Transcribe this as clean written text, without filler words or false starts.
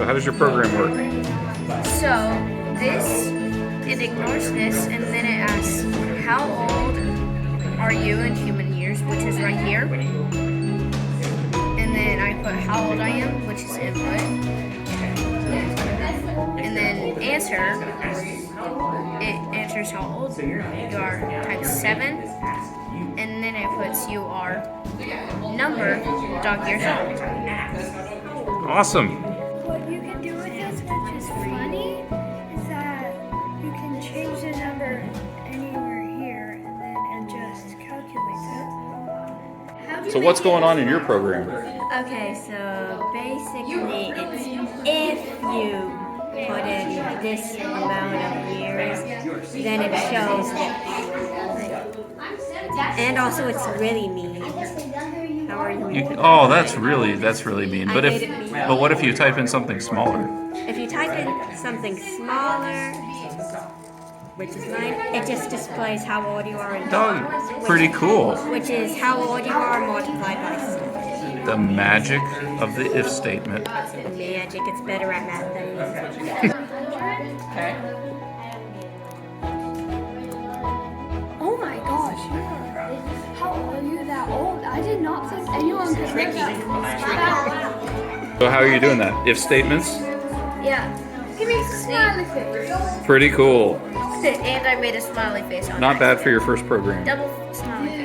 So how does your program work? So this, it ignores this, and then it asks, how old are you in human years, which is right here. And then I put how old I am, which is input. And then answer, it answers how old you are times 7. And then it puts you are number dog years old. Awesome. What you can do with this, which is funny, is that you can change the number anywhere here and just calculate it. So what's going on in your program? Okay, so basically it's if you put in this amount of years, then it shows it. And also it's really mean. How are you? Oh, that's really mean. I But made it mean. but what if you type in something smaller? If you type in something smaller, which is mine, it just displays how old you are in dollars. Oh, pretty cool. Which is how old you are multiplied by 7. The magic of the if statement. Magic, it's better at math than me. Oh my gosh, how are you that old? I did not think anyone could make that. So how are you doing that? If statements? Yeah. Give me a smiley face. Pretty cool. And I made a smiley face on Not bad accident. for your first program. Double smiley face.